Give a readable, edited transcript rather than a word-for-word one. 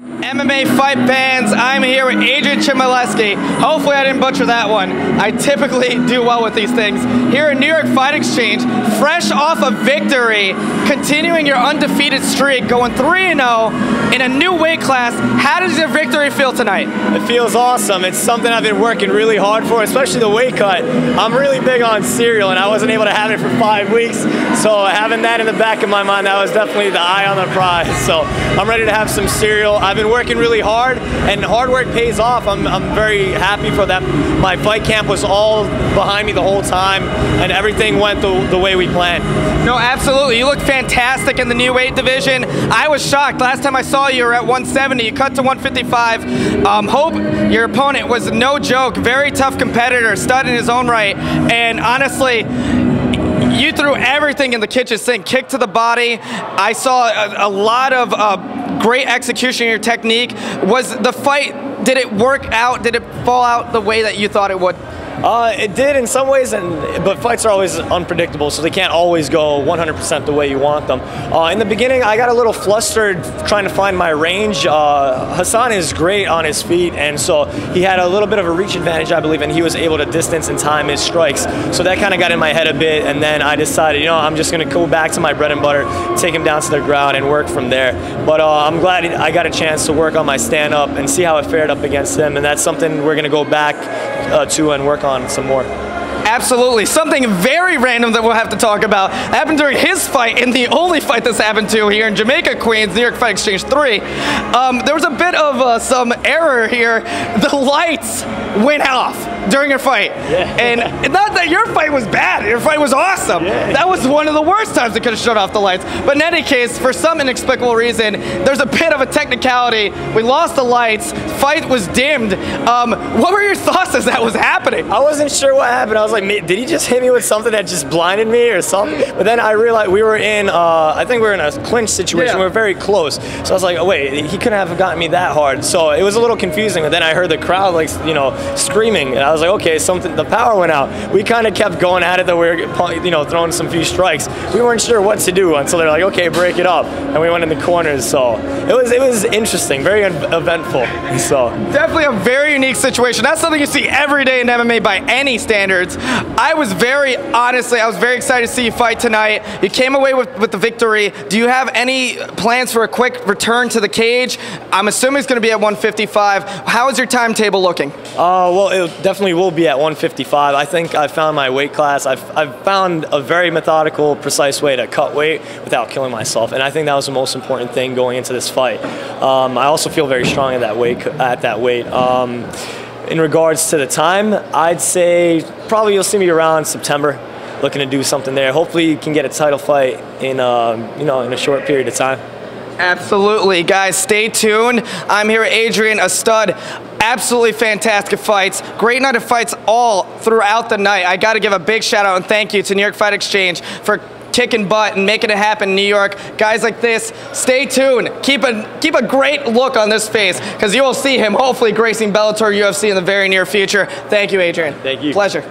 MMA fight fans, I'm here with Adrian Czmielewski. Hopefully I didn't butcher that one. I typically do well with these things. Here in New York Fight Exchange, fresh off a victory, continuing your undefeated streak, going 3-0 in a new weight class. How does your victory feel tonight? It feels awesome. It's something I've been working really hard for, especially the weight cut. I'm really big on cereal, and I wasn't able to have it for 5 weeks. So having that in the back of my mind, that was definitely the eye on the prize. So I'm ready to have some cereal. I've been working really hard, and hard work pays off. I'm very happy for that. My fight camp was all behind me the whole time, and everything went the way we planned. No, absolutely. You look fantastic in the new weight division. I was shocked. Last time I saw you were at 170. You cut to 155. Hope, your opponent, was no joke. Very tough competitor, stud in his own right. And honestly, you threw everything in the kitchen sink, kick to the body. I saw a lot of great execution in your technique. Was the fight, did it work out? Did it fall out the way that you thought it would? It did in some ways, but fights are always unpredictable, so they can't always go 100% the way you want them. In the beginning, I got a little flustered trying to find my range. Hassan is great on his feet, and so he had a little bit of a reach advantage, I believe, and he was able to distance and time his strikes. So that kind of got in my head a bit, and then I decided, you know, I'm just going to go back to my bread and butter, take him down to the ground, and work from there. But I'm glad I got a chance to work on my stand-up and see how it fared up against him, and that's something we're going to go back to and work on some more. Absolutely. Something very random that we'll have to talk about happened during his fight, and the only fight this happened to here in Jamaica, Queens, New York Fight Exchange 3. There was a bit of some error here. The lights went off during your fight. Yeah. And not that your fight was bad. Your fight was awesome. Yeah. That was one of the worst times they could have shut off the lights. But in any case, for some inexplicable reason, there's a bit of a technicality. We lost the lights. Fight was dimmed. What were your thoughts as that was happening? I wasn't sure what happened. I was like, did he just hit me with something that just blinded me or something? But then I realized we were in, I think we were in a clinch situation. Yeah. We were very close. So I was like, oh, wait, he couldn't have gotten me that hard. So it was a little confusing. But then I heard the crowd, like, you know, screaming. And I was like, okay, the power went out. We kind of kept going at it, that we were, you know, throwing some few strikes. We weren't sure what to do until they're like, okay, break it up. And we went in the corners. So it was interesting, very eventful. So definitely a very unique situation. That's something you see every day in MMA by any standards. I was very excited to see you fight tonight. You came away with the victory. Do you have any plans for a quick return to the cage? I'm assuming it's going to be at 155. How is your timetable looking? Well, it definitely will be at 155. I think I found my weight class. I've found a very methodical, precise way to cut weight without killing myself, and I think that was the most important thing going into this fight. I also feel very strong at that weight. In regards to the time, I'd say probably you'll see me around September, looking to do something there. Hopefully you can get a title fight in you know, in a short period of time. Absolutely, guys, stay tuned. I'm here with Adrian, a stud. Absolutely fantastic fights. Great night of fights all throughout the night. I got to give a big shout out and thank you to New York Fight Exchange for kicking butt and making it happen in New York. Guys like this, stay tuned. Keep a great look on this face, because you will see him hopefully gracing Bellator UFC in the very near future. Thank you, Adrian. Thank you. Pleasure.